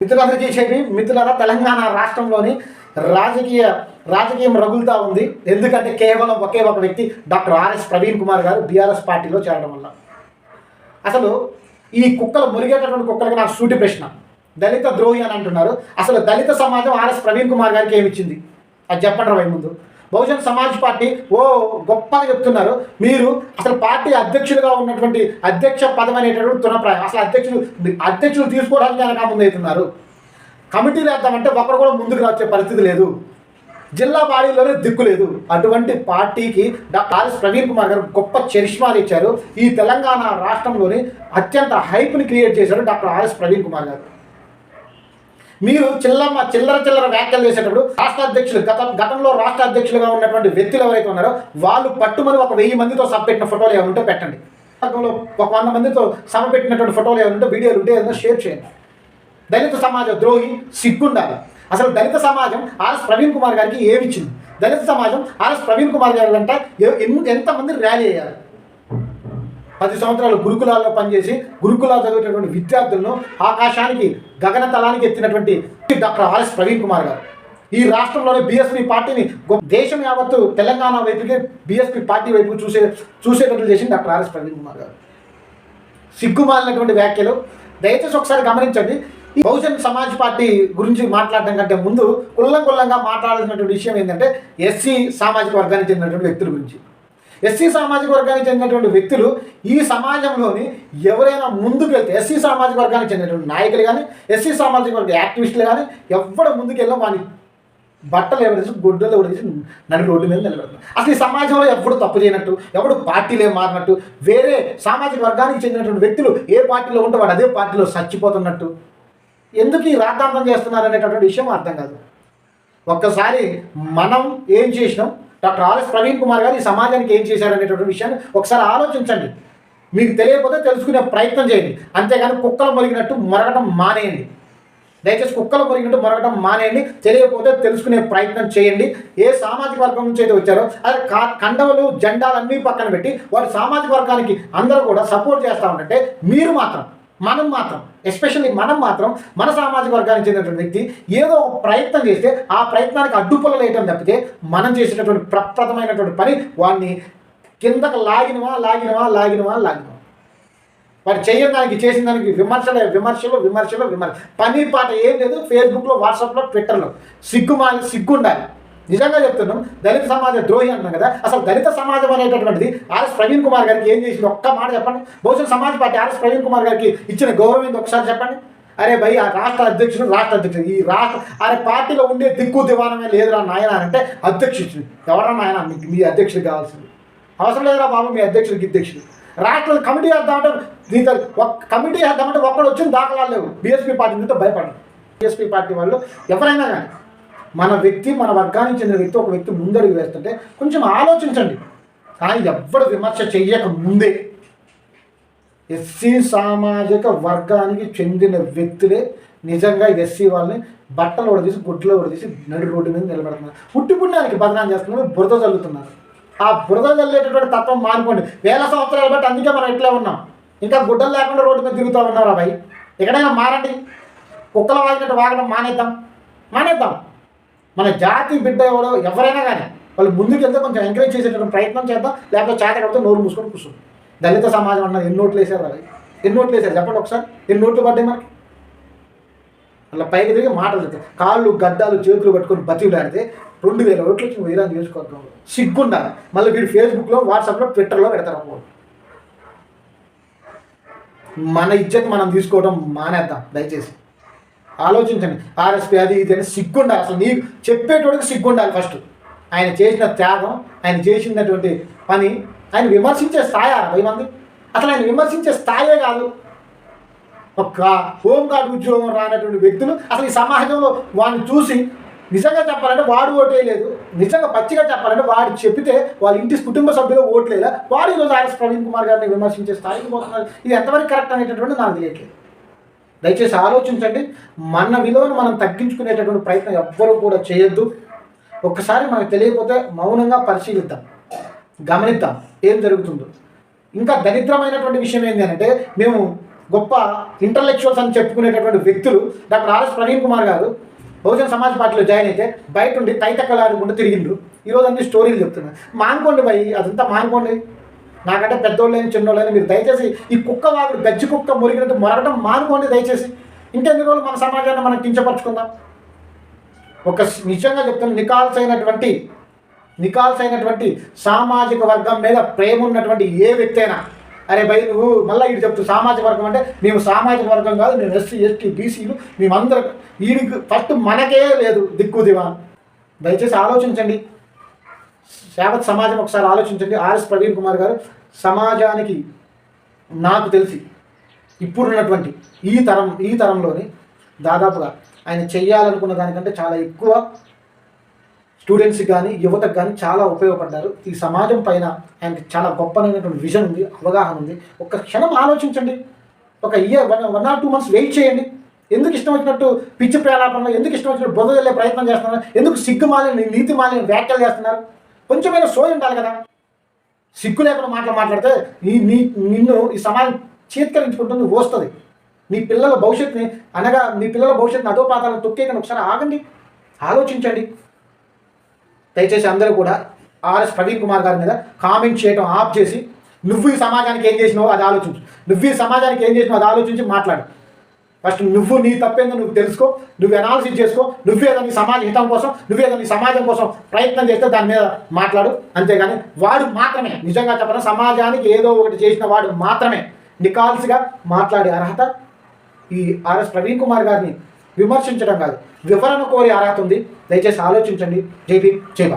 మిత్రులందరికీ చెప్పి మిత్రులారా, తెలంగాణ రాష్ట్రంలోని రాజకీయం రగులుతూ ఉంది. ఎందుకంటే కేవలం ఒకే ఒక వ్యక్తి డాక్టర్ ఆర్ఎస్ ప్రవీణ్ కుమార్ గారు బీఆర్ఎస్ పార్టీలో చేరడం వల్ల. అసలు ఈ కుక్కలు మురిగేటటువంటి కుక్కలకు నాకు సూటి ప్రశ్న. దళిత ద్రోహి అని అంటున్నారు. అసలు దళిత సమాజం ఆర్ఎస్ ప్రవీణ్ కుమార్ గారికి ఏమిచ్చింది అది చెప్పండి రా. ముందు బహుజన్ సమాజ్ పార్టీ గొప్పగా చెప్తున్నారు. మీరు అసలు పార్టీ అధ్యక్షులుగా ఉన్నటువంటి అధ్యక్ష పదవి అనేటటువంటి తునప్రాయం. అసలు అధ్యక్షులు తీసుకోవడానికి వెనక ముందవుతున్నారు. కమిటీలు వేద్దామంటే ఒకరు కూడా ముందుకు వచ్చే పరిస్థితి లేదు. జిల్లా బాడీలోనే దిక్కు లేదు. అటువంటి పార్టీకి డాక్టర్ ఆర్ఎస్ ప్రవీణ్ కుమార్ గారు గొప్ప చరిష్మాలు ఇచ్చారు. ఈ తెలంగాణ రాష్ట్రంలోని అత్యంత హైప్ని క్రియేట్ చేశారు డాక్టర్ ఆర్ఎస్ ప్రవీణ్ కుమార్ గారు. మీరు చిల్లర వ్యాఖ్యలు చేసేటప్పుడు రాష్ట్ర అధ్యక్షులు గతంలో రాష్ట్ర అధ్యక్షులుగా ఉన్నటువంటి వ్యక్తులు ఎవరైతే ఉన్నారో వాళ్ళు పట్టుమని ఒక 1000 మందితో సభ పెట్టిన ఫోటోలు ఏమైనా పెట్టండి. ఒక 100 మందితో సభ పెట్టినటువంటి ఫోటోలు ఏమైనా వీడియోలు ఉంటే ఏదైనా షేర్ చేయండి. దళిత సమాజ ద్రోహి సిగ్గుండాలి. అసలు దళిత సమాజం ఆర్ఎస్ ప్రవీణ్ కుమార్ గారికి ఏమిచ్చింది? దళిత సమాజం ఆర్ఎస్ ప్రవీణ్ కుమార్ గారి వెంట ఎంతమంది ర్యాలీ అయ్యారు? 10 సంవత్సరాలు గురుకులాల్లో పనిచేసి గురుకులాలు చదివేటటువంటి విద్యార్థులను ఆకాశానికి గగనతలానికి ఎత్తినటువంటి డాక్టర్ ఆర్ఎస్ ప్రవీణ్ కుమార్ గారు ఈ రాష్ట్రంలోని బీఎస్పీ పార్టీని దేశం యావత్తు తెలంగాణ వైపుకి బీఎస్పీ పార్టీ వైపు చూసేటట్లు చేసింది డాక్టర్ ఆర్ఎస్ ప్రవీణ్ కుమార్ గారు. సిగ్గుమాలినటువంటి వ్యాఖ్యలు. దయచేసి ఒకసారి గమనించండి. ఈ బహుజన్ సమాజ్ పార్టీ గురించి మాట్లాడడం కంటే ముందు కుల్లంగా మాట్లాడాల్సినటువంటి విషయం ఏంటంటే ఎస్సీ సామాజిక వర్గానికి చెందినటువంటి వ్యక్తుల గురించి. ఎస్సీ సామాజిక వర్గానికి చెందినటువంటి వ్యక్తులు ఈ సమాజంలోని ఎవరైనా ముందుకు వెళ్తే ఎస్సీ సామాజిక వర్గానికి చెందినటువంటి నాయకులు కానీ ఎస్సీ సామాజిక వర్గ యాక్టివిస్టులు కానీ ఎవరు ముందుకెళ్ళాం వాని బట్టలు ఎవరేసి గుడ్డలు ఎవరేసి నడి రోడ్డు మీద నిలబెడతారు. అసలు ఈ సమాజంలో ఎప్పుడు తప్పు చేయనట్టు, ఎవడు పార్టీలే మారినట్టు, వేరే సామాజిక వర్గానికి చెందినటువంటి వ్యక్తులు ఏ పార్టీలో ఉంటే వాడు అదే పార్టీలో చచ్చిపోతున్నట్టు ఎందుకు ఈ రాద్ధాంతం చేస్తున్నారు అనేటటువంటి విషయం అర్థం కాదు. ఒక్కసారి మనం ఏం చేసినాం, డాక్టర్ ఆర్ఎస్ ప్రవీణ్ కుమార్ గారు ఈ సమాజానికి ఏం చేశారనేటువంటి విషయాన్ని ఒకసారి ఆలోచించండి. మీకు తెలియకపోతే తెలుసుకునే ప్రయత్నం చేయండి. అంతేగాని కుక్కలు మొరిగినట్టు మొరగటం మానేయండి. దయచేసి కుక్కలు మొరిగినట్టు మొరగటం మానేయండి. తెలియకపోతే తెలుసుకునే ప్రయత్నం చేయండి. ఏ సామాజిక వర్గం నుంచి అయితే వచ్చారో అదే కండవలు జెండాలన్నీ పక్కన పెట్టి వారి సామాజిక వర్గానికి అందరూ కూడా సపోర్ట్ చేస్తూ ఉంటే ఎస్పెషల్లీ మనం మాత్రం మన సామాజిక వర్గానికి చెందినటువంటి వ్యక్తి ఏదో ఒక ప్రయత్నం చేస్తే ఆ ప్రయత్నానికి అడ్డుపుల్లలు వేయటం తప్పితే మనం చేసేటటువంటి ప్రప్రదమైనటువంటి పని వాడిని కిందకు లాగినవా వాడు చేయని దానికి చేసిన దానికి విమర్శలు పని పాట ఏం లేదు. ఫేస్బుక్లో, వాట్సాప్లో, ట్విట్టర్లో సిగ్గుండాలి. నిజంగా చెప్తున్నాం. దళిత సమాజ ద్రోహి అంటున్నాం కదా. అసలు దళిత సమాజం అనేటటువంటిది ఆర్ఎస్ ప్రవీణ్ కుమార్ గారికి ఏం చేసింది ఒక్క మాట చెప్పండి. బహుజన్ సమాజ్ పార్టీ ఆర్ఎస్ ప్రవీణ్ కుమార్ గారికి ఇచ్చిన గౌరవం ఏంది ఒకసారి చెప్పండి. అరే భయ్, ఆ రాష్ట్ర అధ్యక్షుడు ఈ పార్టీలో ఉండే దిక్కు దివానమే లేదురా నాయన అంటే అధ్యక్షుడు ఎవరా నాయన? మీ అధ్యక్షుడు కావాల్సింది అవసరం లేదురా బాబు. మీ అధ్యక్షుడు రాష్ట్రంలో కమిటీ వేద్దామంటే ఒక్కడు వచ్చిన దాఖలాలు లేవు. బీఎస్పీ పార్టీ నుండి భయపడరు. బీఎస్పీ పార్టీ వాళ్ళు ఎవరైనా కానీ మన వర్గానికి చెందిన వ్యక్తి ఒక వ్యక్తి ముందడుగు వేస్తుంటే కొంచెం ఆలోచించండి. కానీ ఎవ్వడు విమర్శ చెయ్యక ముందే ఎస్సీ సామాజిక వర్గానికి చెందిన వ్యక్తులే నిజంగా ఎస్సీ వాళ్ళని బట్టలు ఉడదీసి గుడ్లు ఉడదీసి నడి రోడ్డు మీద నిలబడుతున్నారు. పుట్టిపుణ్యానికి బదనాం చేస్తున్నారు, బురద చల్లుతున్నారు. ఆ బురద చల్లేటటువంటి తత్వం మానుకోండి. 1000 సంవత్సరాలు బట్టి అందుకే మనం ఇట్లే ఉన్నాం. ఇంకా గుడ్డలు లేకుండా రోడ్డు మీద తిరుగుతూ ఉన్నారా భయ్? ఎక్కడైనా మారండి. కుక్కలు వాగినట్టు వాగడం మానేద్దాం. మన జాతి బిడ్డ ఎవరైనా కానీ వాళ్ళు ముందుకు వెళ్తే కొంచెం ఎంకరేజ్ చేసేటటువంటి ప్రయత్నం చేద్దాం. లేకపోతే చేత కాబట్టి నోరు మూసుకొని కూర్చోండి. దళిత సమాజం అన్నది ఎన్ని ఓట్లు వేసారు అది? ఎన్ని ఓట్లు వేసారు చెప్పండి ఒకసారి. ఎన్ని ఓట్లు పడ్డాయి మనకి? అలా పైకి తిరిగి మాటలు చెప్తారు. కాళ్ళు గడ్డాలు చేతులు పట్టుకొని బతిలాడితే 2000 ఓట్లు వచ్చి వేరాన్ని చేసుకోవద్దాం. సిగ్గుండాలి. మళ్ళీ వీడు ఫేస్బుక్లో, వాట్సాప్లో, ట్విట్టర్లో పెడతారు. మన ఇజ్జత్ మనం తీసుకోవడం మానేద్దాం. దయచేసి ఆలోచించండి. ఆర్ఎస్పీ అది ఇది అని సిగ్గుండాలి. అసలు నీకు చెప్పేటోడికి సిగ్గుండాలి. ఫస్ట్ ఆయన చేసిన త్యాగం, ఆయన చేసినటువంటి పని, ఆయన విమర్శించే స్థాయి 60 మంది. అసలు ఆయన విమర్శించే స్థాయే కాదు. ఒక హోంగార్డ్ ఉద్యోగం రానటువంటి వ్యక్తులు అసలు ఈ సమాజంలో వాడిని చూసి నిజంగా చెప్పాలంటే వాడు ఓటేయలేదు. నిజంగా పచ్చిగా చెప్పాలంటే వాడు చెప్తే వాళ్ళ ఇంటి కుటుంబ సభ్యులు ఓట్లేదా వాడు ఈరోజు ఆర్ఎస్ ప్రవీణ్ కుమార్ గారిని విమర్శించే స్థాయికి పోతున్నారు. ఇది ఎంతవరకు కరెక్ట్ అనేటటువంటి నాకు తెలియట్లేదు. దయచేసి ఆలోచించండి. మన విలువను మనం తగ్గించుకునేటటువంటి ప్రయత్నం ఎవ్వరూ కూడా చేయొద్దు. ఒక్కసారి మనకు తెలియకపోతే మౌనంగా పరిశీలిద్దాం, గమనిద్దాం ఏం జరుగుతుందో. ఇంకా దరిద్రమైనటువంటి విషయం ఏంటి అంటే మేము గొప్ప ఇంటలెక్చువల్స్ అని చెప్పుకునేటటువంటి వ్యక్తులు డాక్టర్ ఆర్ఎస్ ప్రవీణ్ కుమార్ గారు బహుజన్ సమాజ్ పార్టీలో జాయిన్ అయితే బయట ఉండి తైతక్కలాడుకుంటూ తిరిగిండ్రు. ఈరోజు అన్ని స్టోరీలు చెప్తున్నారు. మానుకోండి భయ్, అదంతా మానుకోండి. నాకంటే పెద్దోళ్ళని చిన్నోళ్ళని మీరు దయచేసి ఈ కుక్క వాగుడు గజ్జి కుక్క మురిగినట్టు మొరగడం మానుకోండి దయచేసి. ఇంకెన్ని రోజులు మన సమాజాన్ని మనం కించపరుచుకుందాం. ఒక నిజంగా చెప్తున్న నికాల్స్ అయినటువంటి సామాజిక వర్గం మీద ప్రేమ ఉన్నటువంటి ఏ వ్యక్తి అయినా, అరే భయ్ నువ్వు మళ్ళీ ఇటు చెప్తూ సామాజిక వర్గం అంటే మేము సామాజిక వర్గం కాదు, మేము ఎస్సీ ఎస్టీ బీసీలు మేమందరం వీడికి ఫస్ట్ మనకే లేదు దిక్కు దివాన్. దయచేసి ఆలోచించండి. యావత్ సమాజం ఒకసారి ఆలోచించండి. ఆర్ఎస్ ప్రవీణ్ కుమార్ గారు సమాజానికి నాకు తెలిసి ఇప్పుడున్నటువంటి ఈ తరంలోని దాదాపుగా ఆయన చెయ్యాలనుకున్న దానికంటే చాలా ఎక్కువ స్టూడెంట్స్కి కానీ యువతకు కానీ చాలా ఉపయోగపడ్డారు. ఈ సమాజం పైన ఆయనకి చాలా గొప్పనైనటువంటి విజన్ ఉంది, అవగాహన ఉంది. ఒక్క క్షణం ఆలోచించండి. ఒక ఇయర్ 1 or 2 months వెయిట్ చేయండి. ఎందుకు ఇష్టం వచ్చినట్టు పిచ్చి ప్రేలాపనలో, ఎందుకు ఇష్టం వచ్చినట్టు బురద వెళ్ళే ప్రయత్నం చేస్తున్నారు, ఎందుకు సిగ్గుమాలిన నీతిమాలిన వ్యాఖ్యలు చేస్తున్నారు? కొంచెమైనా సోయి ఉండాలి కదా. సిగ్గు లేకుండా మాట్లాడితే నిన్ను ఈ సమాజం చేత్కరించుకుంటుంది, వస్తుంది. నీ పిల్లల భవిష్యత్తుని అధోపాతాలను తొక్కేయకుండా ఒకసారి ఆగండి, ఆలోచించండి. దయచేసి అందరూ కూడా ఆర్ఎస్ ప్రవీణ్ కుమార్ గారి మీద కామెంట్ చేయడం ఆఫ్ చేసి నువ్వు ఈ సమాజానికి ఏం చేసినావో అది ఆలోచించు. అది ఆలోచించి మాట్లాడు. ఫస్ట్ నువ్వు నీ తప్పేందో నువ్వు తెలుసుకో, నువ్వు అనాలిసిస్ చేసుకో. నువ్వేదో నీ సమాజ హితం కోసం, నువ్వేదో నీ సమాజం కోసం ప్రయత్నం చేస్తే దాని మీద మాట్లాడు. అంతేగాని వాడు మాత్రమే, నిజంగా చెప్పిన సమాజానికి ఏదో ఒకటి చేసిన వాడు మాత్రమే నికాల్స్గా మాట్లాడే అర్హత ఈ ఆర్ఎస్ ప్రవీణ్ కుమార్ గారిని విమర్శించడం కాదు, వివరణ కోరే అర్హత ఉంది. దయచేసి ఆలోచించండి. జై భీమ్, జై భారత్.